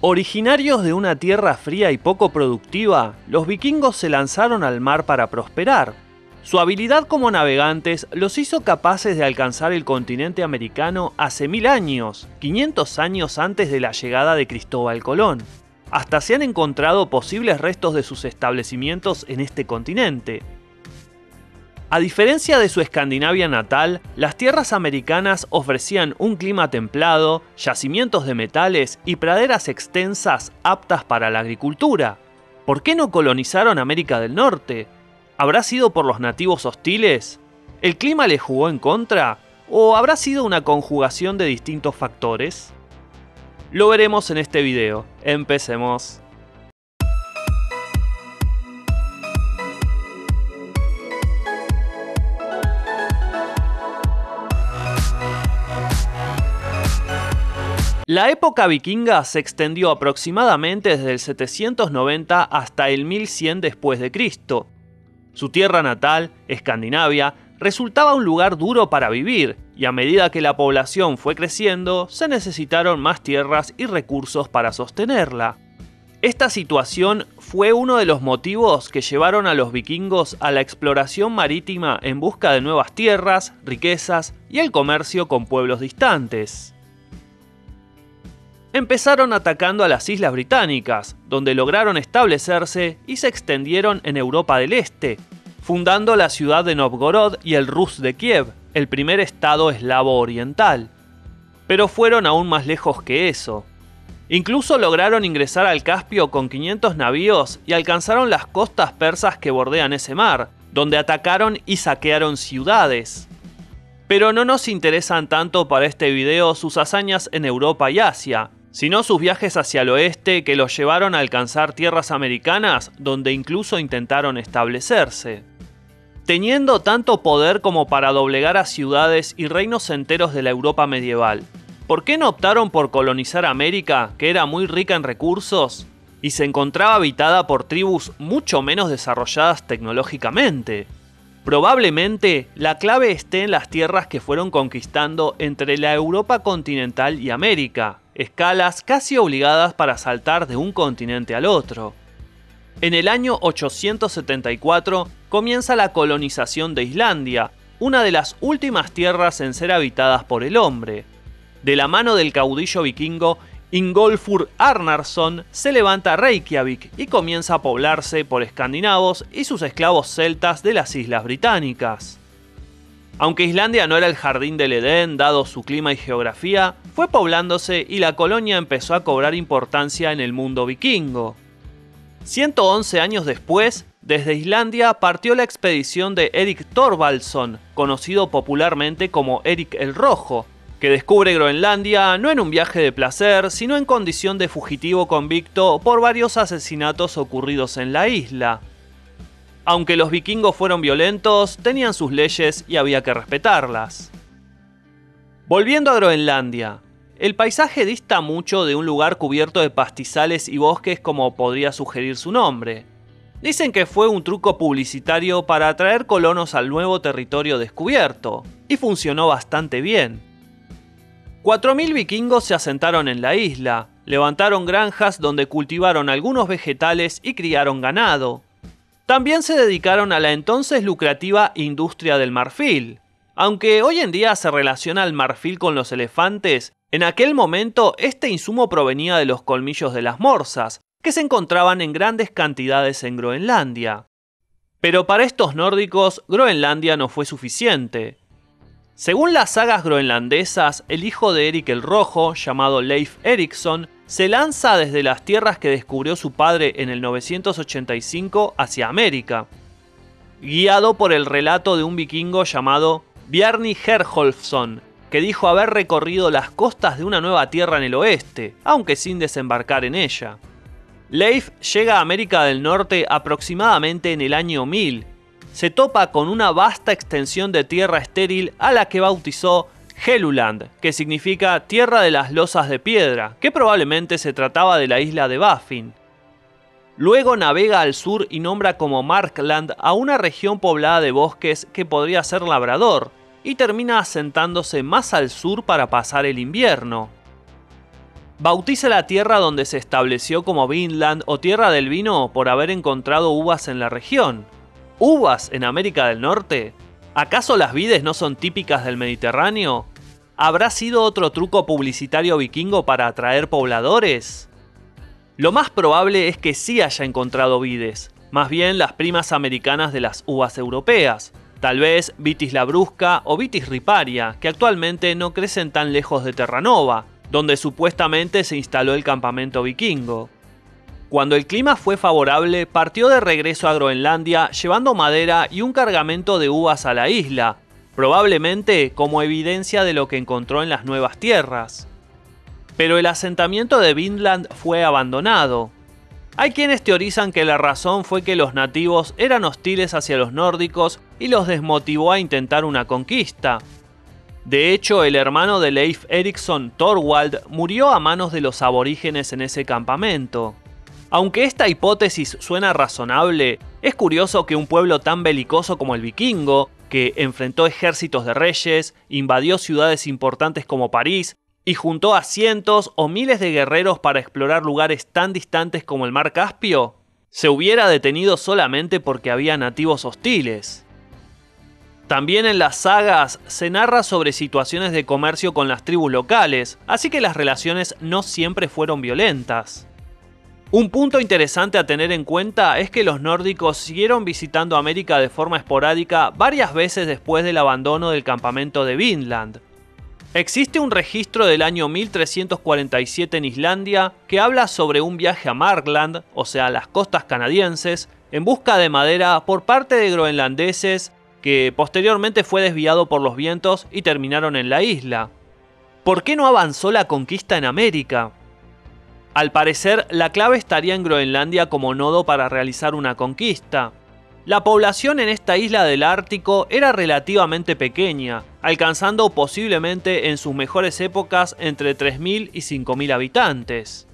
Originarios de una tierra fría y poco productiva, los vikingos se lanzaron al mar para prosperar. Su habilidad como navegantes los hizo capaces de alcanzar el continente americano hace 1000 años, 500 años antes de la llegada de Cristóbal Colón. Hasta se han encontrado posibles restos de sus establecimientos en este continente. A diferencia de su Escandinavia natal, las tierras americanas ofrecían un clima templado, yacimientos de metales y praderas extensas aptas para la agricultura. ¿Por qué no colonizaron América del Norte? ¿Habrá sido por los nativos hostiles? ¿El clima les jugó en contra? ¿O habrá sido una conjugación de distintos factores? Lo veremos en este video. Empecemos. La época vikinga se extendió aproximadamente desde el 790 hasta el 1100 después de Cristo. Su tierra natal, Escandinavia, resultaba un lugar duro para vivir, y a medida que la población fue creciendo, se necesitaron más tierras y recursos para sostenerla. Esta situación fue uno de los motivos que llevaron a los vikingos a la exploración marítima en busca de nuevas tierras, riquezas y el comercio con pueblos distantes. Empezaron atacando a las Islas Británicas, donde lograron establecerse y se extendieron en Europa del Este, fundando la ciudad de Novgorod y el Rus de Kiev, el primer estado eslavo oriental. Pero fueron aún más lejos que eso. Incluso lograron ingresar al Caspio con 500 navíos y alcanzaron las costas persas que bordean ese mar, donde atacaron y saquearon ciudades. Pero no nos interesan tanto para este video sus hazañas en Europa y Asia, sino sus viajes hacia el oeste que los llevaron a alcanzar tierras americanas donde incluso intentaron establecerse. Teniendo tanto poder como para doblegar a ciudades y reinos enteros de la Europa medieval, ¿por qué no optaron por colonizar América, que era muy rica en recursos y se encontraba habitada por tribus mucho menos desarrolladas tecnológicamente? Probablemente la clave esté en las tierras que fueron conquistando entre la Europa continental y América, escalas casi obligadas para saltar de un continente al otro. En el año 874 comienza la colonización de Islandia, una de las últimas tierras en ser habitadas por el hombre. De la mano del caudillo vikingo Ingolfur Arnarson se levanta Reykjavik y comienza a poblarse por escandinavos y sus esclavos celtas de las Islas Británicas. Aunque Islandia no era el jardín del Edén dado su clima y geografía, fue poblándose y la colonia empezó a cobrar importancia en el mundo vikingo. 111 años después, desde Islandia partió la expedición de Erik Thorvaldsson, conocido popularmente como Erik el Rojo, que descubre Groenlandia no en un viaje de placer, sino en condición de fugitivo convicto por varios asesinatos ocurridos en la isla. Aunque los vikingos fueron violentos, tenían sus leyes y había que respetarlas. Volviendo a Groenlandia, el paisaje dista mucho de un lugar cubierto de pastizales y bosques como podría sugerir su nombre. Dicen que fue un truco publicitario para atraer colonos al nuevo territorio descubierto, y funcionó bastante bien. 4000 vikingos se asentaron en la isla, levantaron granjas donde cultivaron algunos vegetales y criaron ganado. También se dedicaron a la entonces lucrativa industria del marfil. Aunque hoy en día se relaciona el marfil con los elefantes, en aquel momento este insumo provenía de los colmillos de las morsas, que se encontraban en grandes cantidades en Groenlandia. Pero para estos nórdicos, Groenlandia no fue suficiente. Según las sagas groenlandesas, el hijo de Erik el Rojo, llamado Leif Erikson, se lanza desde las tierras que descubrió su padre en el 985 hacia América, guiado por el relato de un vikingo llamado Bjarni Herjolfsson, que dijo haber recorrido las costas de una nueva tierra en el oeste, aunque sin desembarcar en ella. Leif llega a América del Norte aproximadamente en el año 1000, se topa con una vasta extensión de tierra estéril a la que bautizó Helluland, que significa tierra de las losas de piedra, que probablemente se trataba de la isla de Baffin. Luego navega al sur y nombra como Markland a una región poblada de bosques que podría ser Labrador, y termina asentándose más al sur para pasar el invierno. Bautiza la tierra donde se estableció como Vinland o Tierra del Vino por haber encontrado uvas en la región. ¿Uvas en América del Norte? ¿Acaso las vides no son típicas del Mediterráneo? ¿Habrá sido otro truco publicitario vikingo para atraer pobladores? Lo más probable es que sí haya encontrado vides, más bien las primas americanas de las uvas europeas, tal vez Vitis labrusca o Vitis riparia, que actualmente no crecen tan lejos de Terranova, donde supuestamente se instaló el campamento vikingo. Cuando el clima fue favorable, partió de regreso a Groenlandia llevando madera y un cargamento de uvas a la isla, probablemente como evidencia de lo que encontró en las nuevas tierras. Pero el asentamiento de Vinland fue abandonado. Hay quienes teorizan que la razón fue que los nativos eran hostiles hacia los nórdicos y los desmotivó a intentar una conquista. De hecho, el hermano de Leif Erikson, Thorwald, murió a manos de los aborígenes en ese campamento. Aunque esta hipótesis suena razonable, es curioso que un pueblo tan belicoso como el vikingo, que enfrentó ejércitos de reyes, invadió ciudades importantes como París y juntó a cientos o miles de guerreros para explorar lugares tan distantes como el mar Caspio, se hubiera detenido solamente porque había nativos hostiles. También en las sagas se narra sobre situaciones de comercio con las tribus locales, así que las relaciones no siempre fueron violentas. Un punto interesante a tener en cuenta es que los nórdicos siguieron visitando América de forma esporádica varias veces después del abandono del campamento de Vinland. Existe un registro del año 1347 en Islandia que habla sobre un viaje a Markland, o sea, las costas canadienses, en busca de madera por parte de groenlandeses que posteriormente fue desviado por los vientos y terminaron en la isla. ¿Por qué no avanzó la conquista en América? Al parecer, la clave estaría en Groenlandia como nodo para realizar una conquista. La población en esta isla del Ártico era relativamente pequeña, alcanzando posiblemente en sus mejores épocas entre 3.000 y 5.000 habitantes.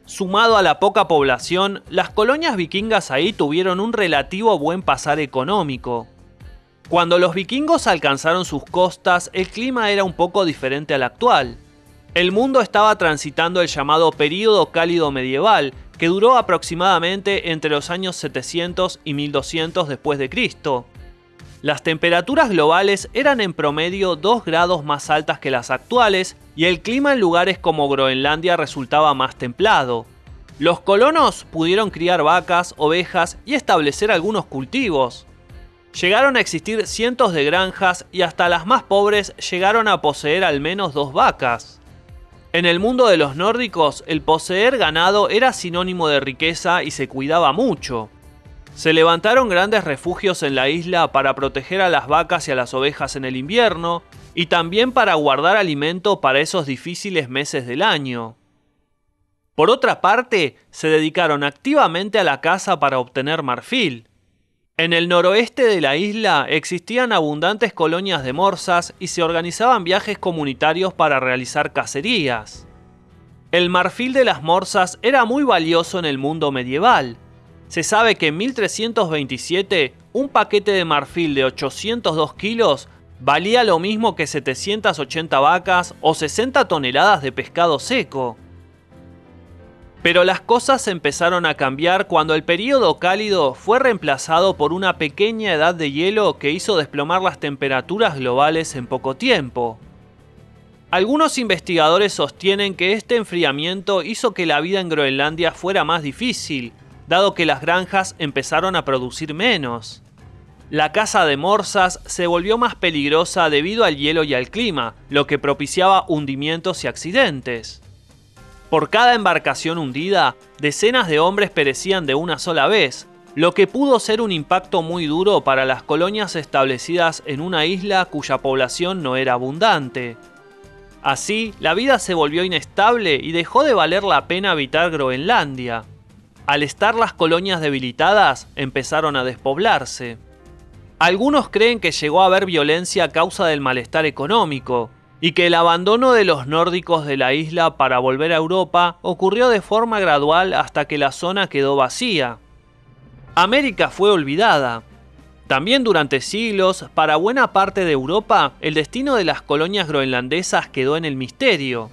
Sumado a la poca población, las colonias vikingas ahí tuvieron un relativo buen pasar económico. Cuando los vikingos alcanzaron sus costas, el clima era un poco diferente al actual. El mundo estaba transitando el llamado período cálido medieval, que duró aproximadamente entre los años 700 y 1200 después de Cristo. Las temperaturas globales eran en promedio 2 grados más altas que las actuales y el clima en lugares como Groenlandia resultaba más templado. Los colonos pudieron criar vacas, ovejas y establecer algunos cultivos. Llegaron a existir cientos de granjas y hasta las más pobres llegaron a poseer al menos 2 vacas. En el mundo de los nórdicos, el poseer ganado era sinónimo de riqueza y se cuidaba mucho. Se levantaron grandes refugios en la isla para proteger a las vacas y a las ovejas en el invierno, y también para guardar alimento para esos difíciles meses del año. Por otra parte, se dedicaron activamente a la caza para obtener marfil. En el noroeste de la isla existían abundantes colonias de morsas y se organizaban viajes comunitarios para realizar cacerías. El marfil de las morsas era muy valioso en el mundo medieval. Se sabe que en 1327 un paquete de marfil de 802 kilos valía lo mismo que 780 vacas o 60 toneladas de pescado seco. Pero las cosas empezaron a cambiar cuando el período cálido fue reemplazado por una pequeña edad de hielo que hizo desplomar las temperaturas globales en poco tiempo. Algunos investigadores sostienen que este enfriamiento hizo que la vida en Groenlandia fuera más difícil, dado que las granjas empezaron a producir menos. La caza de morsas se volvió más peligrosa debido al hielo y al clima, lo que propiciaba hundimientos y accidentes. Por cada embarcación hundida, decenas de hombres perecían de una sola vez, lo que pudo ser un impacto muy duro para las colonias establecidas en una isla cuya población no era abundante. Así, la vida se volvió inestable y dejó de valer la pena habitar Groenlandia. Al estar las colonias debilitadas, empezaron a despoblarse. Algunos creen que llegó a haber violencia a causa del malestar económico, y que el abandono de los nórdicos de la isla para volver a Europa ocurrió de forma gradual hasta que la zona quedó vacía. América fue olvidada. También durante siglos, para buena parte de Europa, el destino de las colonias groenlandesas quedó en el misterio.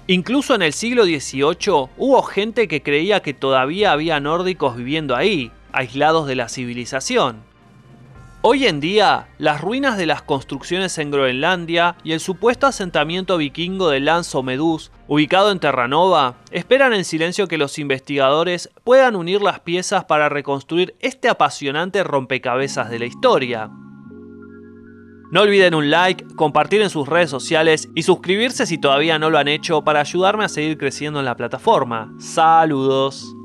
Incluso en el siglo XVIII hubo gente que creía que todavía había nórdicos viviendo ahí, aislados de la civilización. Hoy en día, las ruinas de las construcciones en Groenlandia y el supuesto asentamiento vikingo de Lands-o-Medus, ubicado en Terranova, esperan en silencio que los investigadores puedan unir las piezas para reconstruir este apasionante rompecabezas de la historia. No olviden un like, compartir en sus redes sociales y suscribirse si todavía no lo han hecho para ayudarme a seguir creciendo en la plataforma. ¡Saludos!